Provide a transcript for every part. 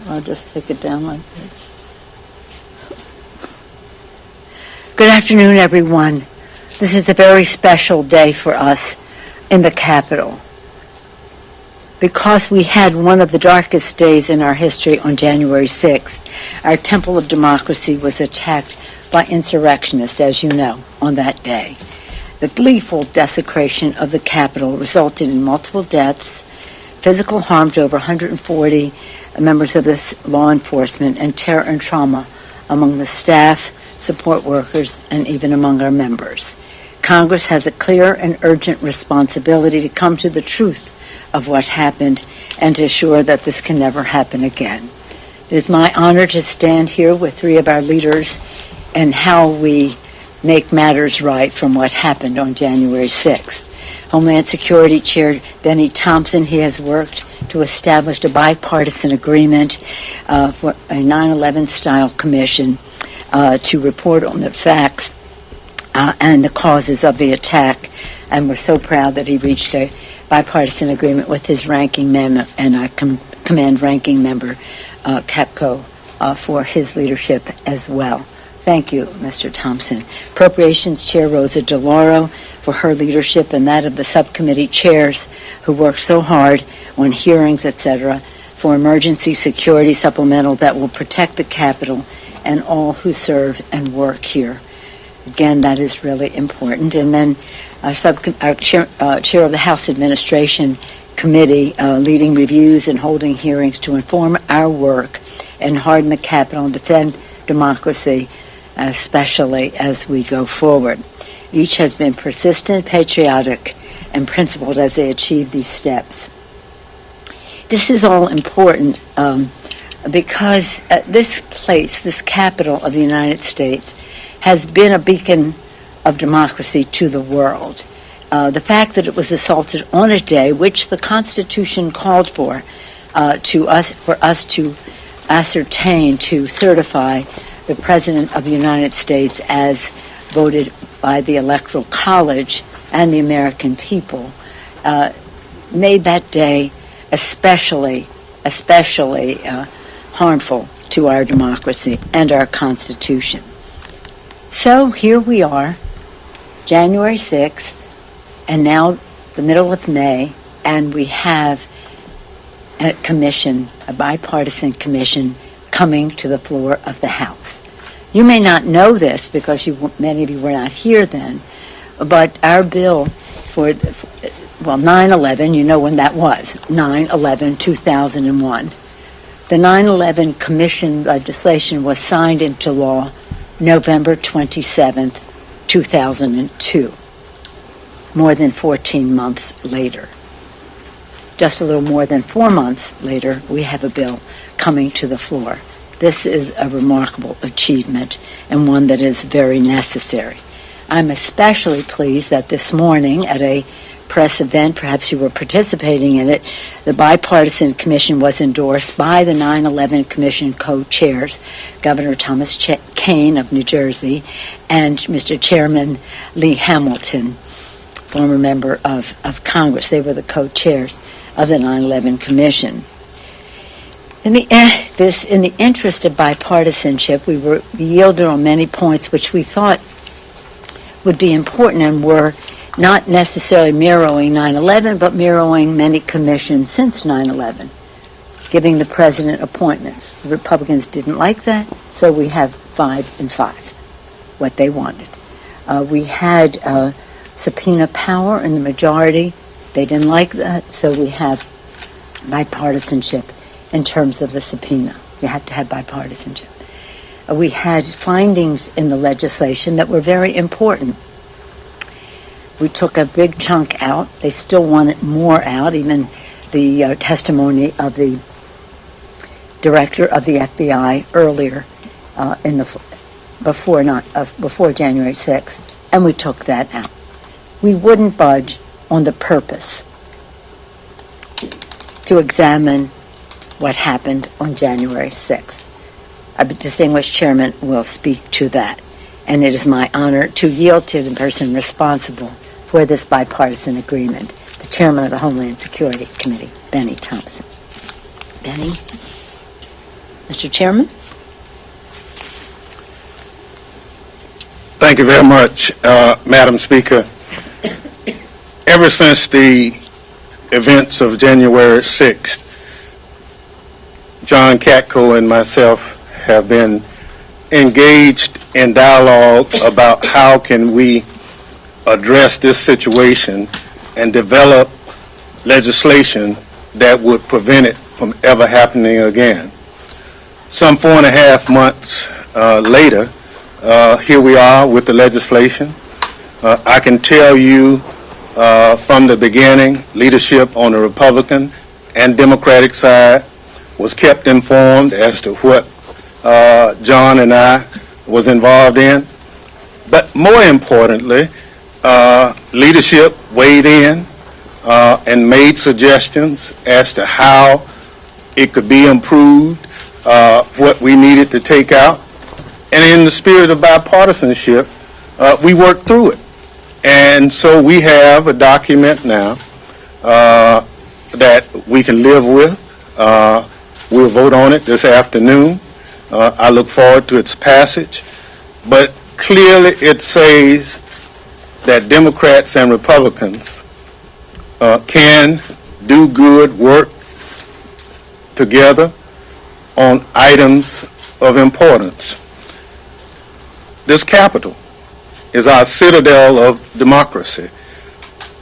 I'll just take it down like this. Good afternoon, everyone. This is a very special day for us in the Capitol because we had one of the darkest days in our history on January 6th. Our Temple of Democracy was attacked by insurrectionists, as you know, on that day. The gleeful desecration of the Capitol resulted in multiple deaths, physical harm to over 140 members of this law enforcement, and terror and trauma among the staff, support workers, and even among our members. Congress has a clear and urgent responsibility to come to the truth of what happened and to assure that this can never happen again. It is my honor to stand here with three of our leaders and how we make matters right from what happened on January 6th. Homeland Security Chair Benny Thompson, he has worked to establish a bipartisan agreement for a 9/11-style commission to report on the facts and the causes of the attack. And we're so proud that he reached a bipartisan agreement with his ranking member, and I commend ranking member Capco for his leadership as well. Thank you, Mr. Thompson. Appropriations Chair Rosa DeLauro for her leadership and that of the subcommittee chairs who worked so hard on hearings, etc., for emergency security supplemental that will protect the Capitol and all who serve and work here. Again, that is really important. And then our chair of the House Administration Committee leading reviews and holding hearings to inform our work and harden the Capitol and defend democracy, especially as we go forward. Each has been persistent, patriotic, and principled as they achieve these steps. This is all important because this place, this Capitol of the United States, has been a beacon of democracy to the world. The fact that it was assaulted on a day which the Constitution called for us to ascertain, to certify the President of the United States as voted by the Electoral College and the American people, made that day especially harmful to our democracy and our Constitution. So here we are, January 6th, and now the middle of May, and we have a commission, a bipartisan commission, coming to the floor of the House. You may not know this because many of you were not here then, but our bill for 9/11, you know when that was, 9/11/2001. The 9/11 Commission legislation was signed into law November 27th, 2002, more than 14 months later. Just a little more than 4 months later, we have a bill coming to the floor. This is a remarkable achievement and one that is very necessary. I'm especially pleased that this morning at a press event, perhaps you were participating in it, the bipartisan commission was endorsed by the 9/11 Commission co-chairs, Governor Thomas Kean of New Jersey and Mr. Chairman Lee Hamilton, former member of Congress. They were the co-chairs of the 9/11 Commission. In the interest of bipartisanship, we yielded on many points which we thought would be important and were not necessarily mirroring 9/11, but mirroring many commissions since 9/11, giving the president appointments. The Republicans didn't like that, so we have 5 and 5, what they wanted. We had subpoena power in the majority. They didn't like that, so we have bipartisanship in terms of the subpoena. You had to have bipartisanship. We had findings in the legislation that were very important. We took a big chunk out. They still wanted more out, even the testimony of the director of the FBI earlier before January 6th, and we took that out. We wouldn't budge on the purpose to examine what happened on January 6th. A distinguished chairman will speak to that. and it is my honor to yield to the person responsible for this bipartisan agreement, the chairman of the Homeland Security Committee, Benny Thompson. Benny? Mr. Chairman? Thank you very much, Madam Speaker. Ever since the events of January 6th, John Katko and myself have been engaged in dialogue about how can we address this situation and develop legislation that would prevent it from ever happening again. Some 4.5 months later, here we are with the legislation. I can tell you from the beginning, leadership on the Republican and Democratic side was kept informed as to what John and I was involved in. But more importantly, leadership weighed in and made suggestions as to how it could be improved, what we needed to take out. And in the spirit of bipartisanship, we worked through it. And so we have a document now that we can live with. We'll vote on it this afternoon. I look forward to its passage. But clearly it says that Democrats and Republicans can do good work together on items of importance. This Capitol is our citadel of democracy.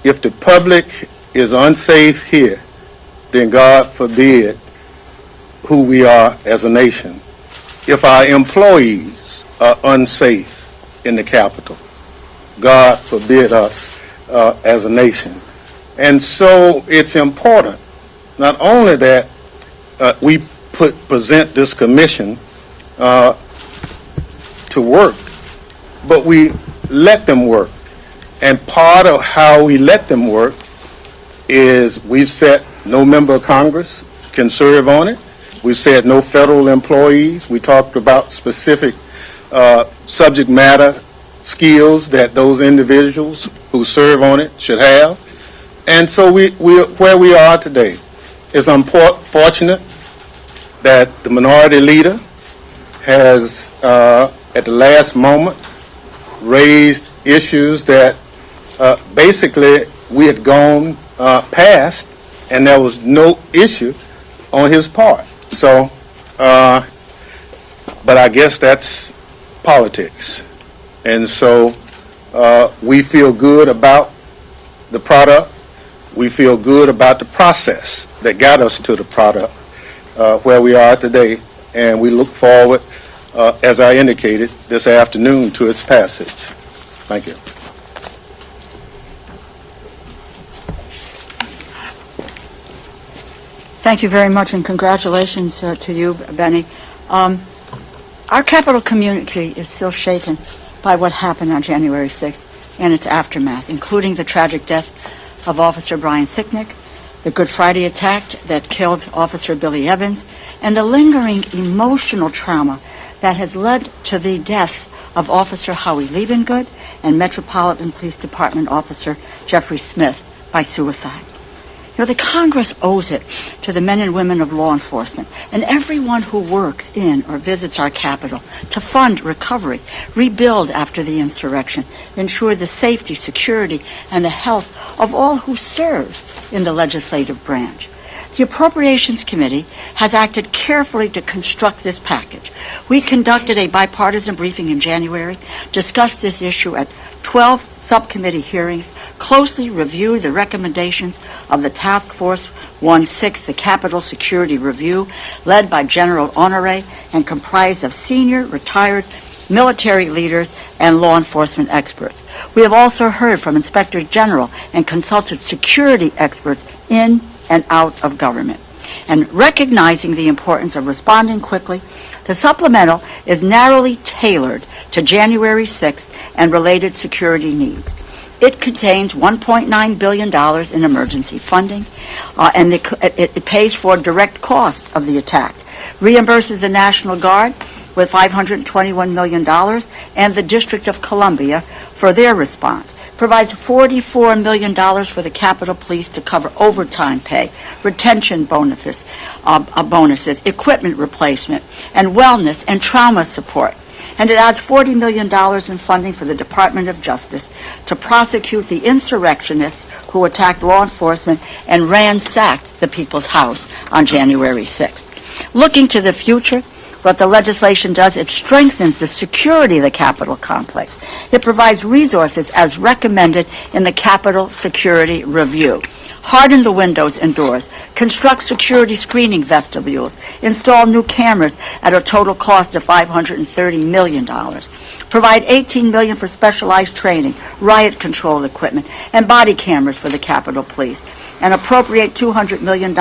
If the public is unsafe here, then God forbid who we are as a nation. If our employees are unsafe in the Capitol, God forbid us as a nation. And so it's important not only that we present this commission to work, but we let them work. And part of how we let them work is we've said no member of Congress can serve on it. We've said no federal employees. We talked about specific subject matter skills that those individuals who serve on it should have. And so where we are today is unfortunate that the minority leader has, at the last moment, raised issues that basically we had gone past, and there was no issue on his part. So, but I guess that's politics. And so we feel good about the product. We feel good about the process that got us to the product where we are today. And we look forward, as I indicated, this afternoon to its passage. Thank you. Thank you very much, and congratulations to you, Benny. Our Capitol community is still shaken by what happened on January 6th and its aftermath, including the tragic death of Officer Brian Sicknick, the Good Friday attack that killed Officer Billy Evans, and the lingering emotional trauma that has led to the deaths of Officer Howie Liebengood and Metropolitan Police Department Officer Jeffrey Smith by suicide. You know, the Congress owes it to the men and women of law enforcement and everyone who works in or visits our Capitol to fund recovery, rebuild after the insurrection, ensure the safety, security, and the health of all who serve in the legislative branch. The Appropriations Committee has acted carefully to construct this package. We conducted a bipartisan briefing in January, discussed this issue at 12 subcommittee hearings, closely reviewed the recommendations of the Task Force 1-6, the Capitol Security Review, led by General Honore and comprised of senior, retired military leaders and law enforcement experts. We have also heard from Inspector General and consulted security experts in and out of government. And recognizing the importance of responding quickly, the supplemental is narrowly tailored to January 6th and related security needs. It contains $1.9 billion in emergency funding, and it pays for direct costs of the attack, reimburses the National Guard with $521 million, and the District of Columbia for their response. Provides $44 million for the Capitol Police to cover overtime pay, retention bonuses, equipment replacement, and wellness and trauma support. And it adds $40 million in funding for the Department of Justice to prosecute the insurrectionists who attacked law enforcement and ransacked the People's House on January 6th. Looking to the future, what the legislation does, it strengthens the security of the Capitol complex. It provides resources as recommended in the Capitol Security Review. Harden the windows and doors, construct security screening vestibules, install new cameras at a total cost of $530 million. Provide $18 million for specialized training, riot control equipment, and body cameras for the Capitol Police. And appropriate $200 million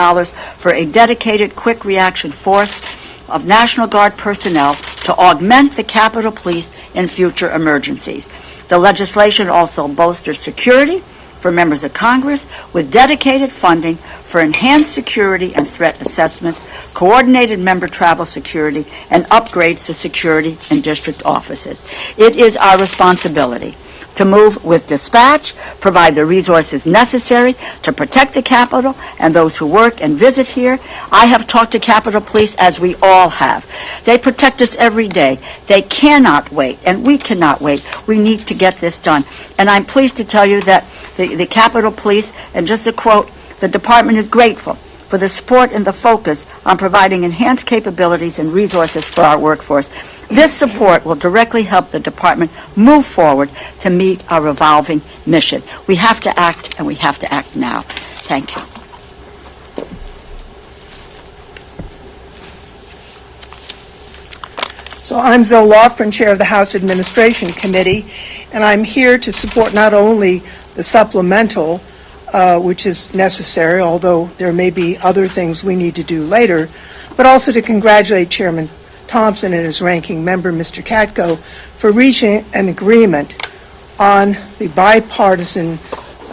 for a dedicated quick reaction force of National Guard personnel to augment the Capitol Police in future emergencies. The legislation also bolsters security for members of Congress with dedicated funding for enhanced security and threat assessments, coordinated member travel security, and upgrades to security in district offices. It is our responsibility to move with dispatch, provide the resources necessary to protect the Capitol and those who work and visit here. I have talked to Capitol Police, as we all have. They protect us every day. They cannot wait, and we cannot wait. We need to get this done. And I'm pleased to tell you that the Capitol Police, and just to quote, the department is grateful for the support and the focus on providing enhanced capabilities and resources for our workforce. This support will directly help the department move forward to meet our evolving mission. We have to act, and we have to act now. Thank you. So I'm Zoe Lofgren, Chair of the House Administration Committee, and I'm here to support not only the supplemental, which is necessary, although there may be other things we need to do later, but also to congratulate Chairman Thompson and his ranking member, Mr. Katko, for reaching an agreement on the bipartisan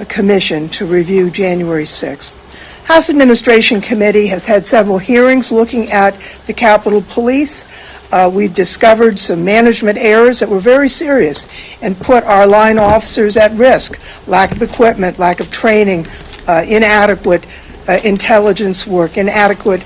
commission to review January 6th. House Administration Committee has had several hearings looking at the Capitol Police. We've discovered some management errors that were very serious and put our line officers at risk. Lack of equipment, lack of training, inadequate intelligence work, inadequate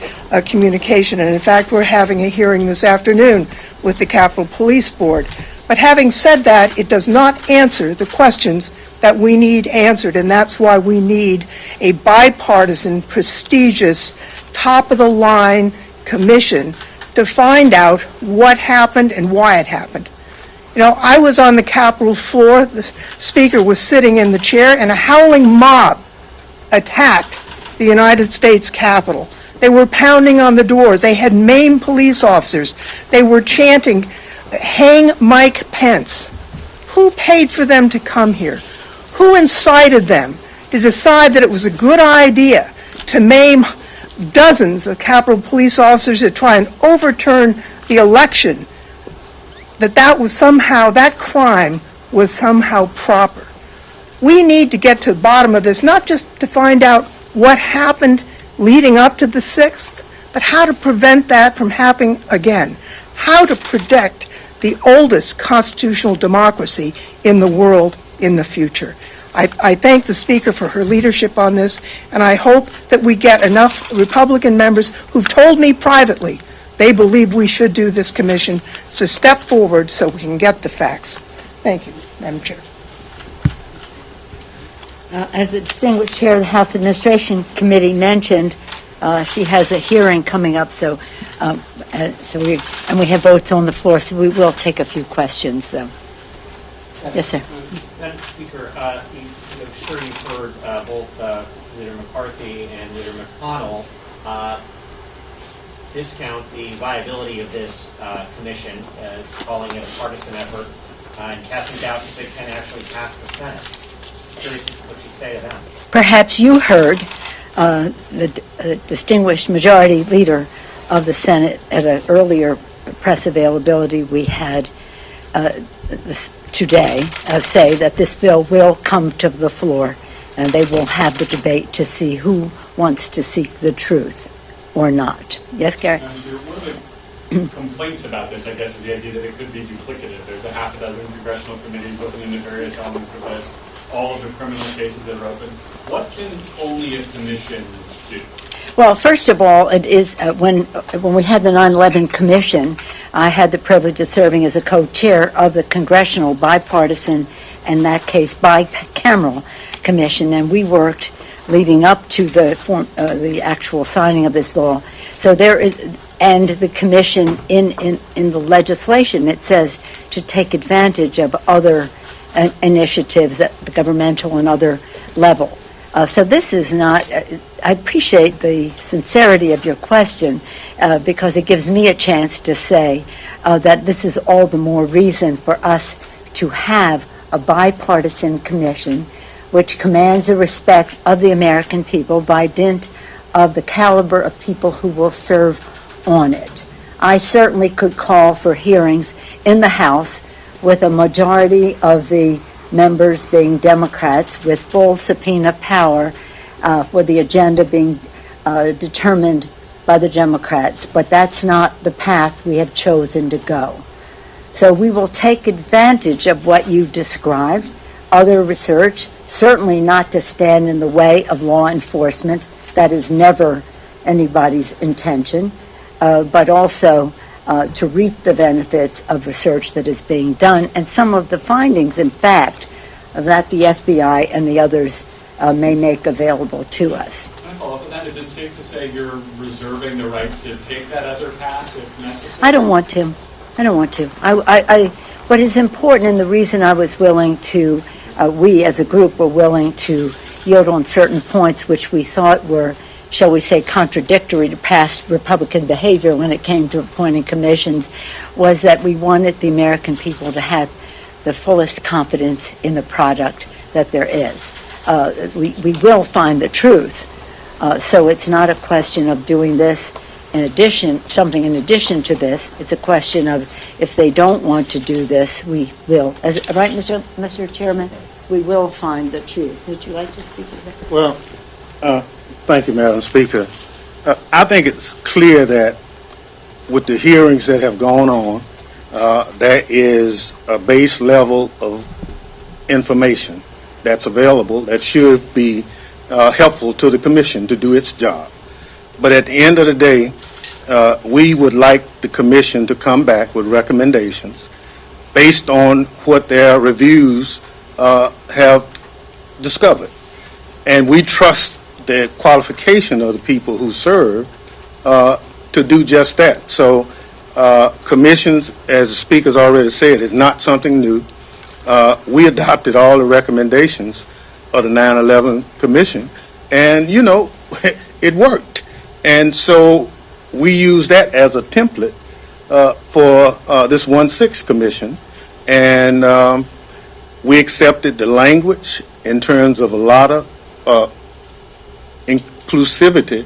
communication. And in fact, we're having a hearing this afternoon with the Capitol Police Board. But having said that, it does not answer the questions that we need answered, and that's why we need a bipartisan, prestigious, top-of-the-line commission to find out what happened and why it happened. You know, I was on the Capitol floor, the Speaker was sitting in the chair, and a howling mob attacked the United States Capitol. They were pounding on the doors. They had maimed police officers. They were chanting, "Hang Mike Pence." Who paid for them to come here? Who incited them to decide that it was a good idea to maim dozens of Capitol Police officers to try and overturn the election? That crime was somehow proper. We need to get to the bottom of this, not just to find out what happened leading up to the 6th, but how to prevent that from happening again. How to protect the oldest constitutional democracy in the world in the future. I thank the Speaker for her leadership on this, and I hope that we get enough Republican members who've told me privately they believe we should do this commission to step forward so we can get the facts. Thank you, Madam Chair. As the distinguished chair of the House Administration Committee mentioned, she has a hearing coming up, so we have votes on the floor, so we will take a few questions, though. Yes, sir. Madam Speaker, I'm sure you've heard both Leader McCarthy and Leader McConnell discount the viability of this commission, calling it a partisan effort, and casting doubt if it can actually pass the Senate. Curious what you say to that. Perhaps you heard the distinguished majority leader of the Senate at an earlier press availability we had today say that this bill will come to the floor and they will have the debate to see who wants to seek the truth or not. Yes, Gary? And there was complaints about this, I guess, is the idea that it could be duplicative. There's a half a dozen congressional committees looking into various elements of this, all of the criminal cases that are open. What can only a commission do? Well, first of all, it is when we had the 9/11 Commission, I had the privilege of serving as a co-chair of the congressional bipartisan, in that case bicameral commission, and we worked leading up to the actual signing of this law. So there is, and the commission in the legislation, it says to take advantage of other initiatives at the governmental and other level. So this is not, I appreciate the sincerity of your question because it gives me a chance to say that this is all the more reason for us to have a bipartisan commission which commands the respect of the American people by dint of the caliber of people who will serve on it. I certainly could call for hearings in the House with a majority of the members being Democrats with full subpoena power for the agenda being determined by the Democrats, but that's not the path we have chosen to go. So we will take advantage of what you described, other research, certainly not to stand in the way of law enforcement. That is never anybody's intention, but also to reap the benefits of research that is being done, and some of the findings, in fact, that the FBI and the others may make available to us. Can I follow up on that? Is it safe to say you're reserving the right to take that other path if necessary? I don't want to. What is important, and the reason I was willing to, we as a group were willing to yield on certain points which we thought were, shall we say, contradictory to past Republican behavior when it came to appointing commissions, was that we wanted the American people to have the fullest confidence in the product that there is. We will find the truth. So it's not a question of doing this in addition, something in addition to this. It's a question of if they don't want to do this, we will. Right, Mr. Chairman? We will find the truth. Would you like to speak to that? Well, thank you, Madam Speaker. I think it's clear that with the hearings that have gone on, there is a base level of information that's available that should be helpful to the Commission to do its job. But at the end of the day, we would like the Commission to come back with recommendations based on what their reviews have discovered. And we trust the qualification of the people who serve to do just that. So commissions, as the Speaker's already said, is not something new. We adopted all the recommendations of the 9/11 Commission, and, you know, it worked. And so we use that as a template for this 1/6 Commission, and we accepted the language in terms of a lot of inclusivity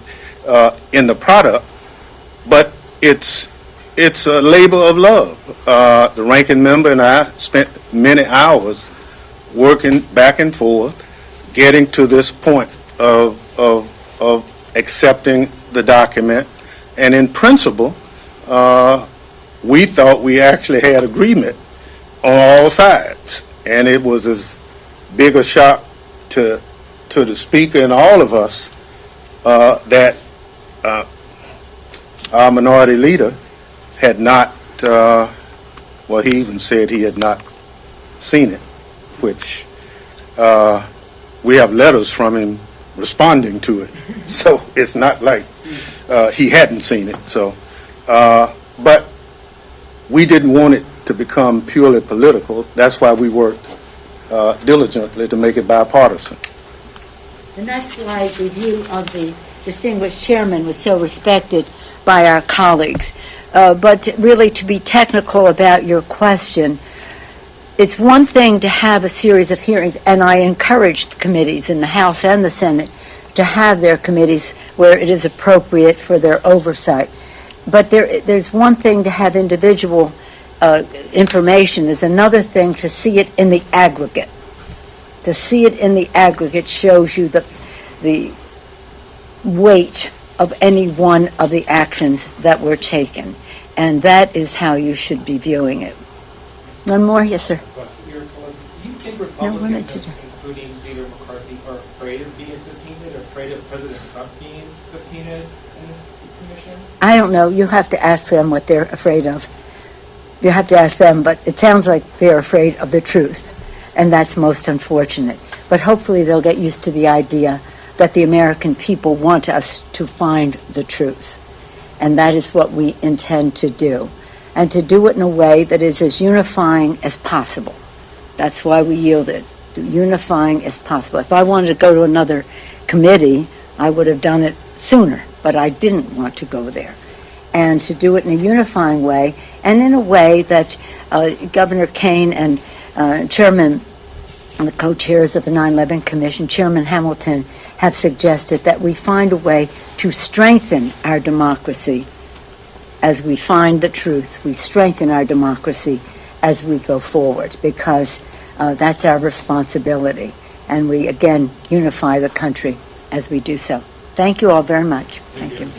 in the product, but it's a labor of love. The ranking member and I spent many hours working back and forth, getting to this point of accepting the document, and in principle, we thought we actually had agreement on all sides, and it was as big a shock to the Speaker and all of us that our minority leader had not, well, he even said he had not seen it, which we have letters from him responding to it. So it's not like he hadn't seen it. So, but we didn't want it to become purely political. That's why we worked diligently to make it bipartisan. And that's why the view of the distinguished chairman was so respected by our colleagues. But really, to be technical about your question, it's one thing to have a series of hearings, and I encourage the committees in the House and the Senate to have their committees where it is appropriate for their oversight. But there's one thing to have individual information. There's another thing to see it in the aggregate. To see it in the aggregate shows you the weight of any one of the actions that were taken. And that is how you should be viewing it. One more? Yes, sir. Do you think No, Republicans, today. including Leader McCarthy, are afraid of being subpoenaed, or afraid of President Trump being subpoenaed in this commission? I don't know. You'll have to ask them what they're afraid of. You have to ask them, but it sounds like they're afraid of the truth, and that's most unfortunate. But hopefully they'll get used to the idea that the American people want us to find the truth, and that is what we intend to do, and to do it in a way that is as unifying as possible. That's why we yielded, unifying as possible. If I wanted to go to another committee, I would have done it sooner, but I didn't want to go there. And to do it in a unifying way, and in a way that Governor Kaine and Chairman and the co-chairs of the 9/11 Commission, Chairman Hamilton, have suggested that we find a way to strengthen our democracy as we find the truth. We strengthen our democracy as we go forward, because that's our responsibility. And we, again, unify the country as we do so. Thank you all very much. Thank you.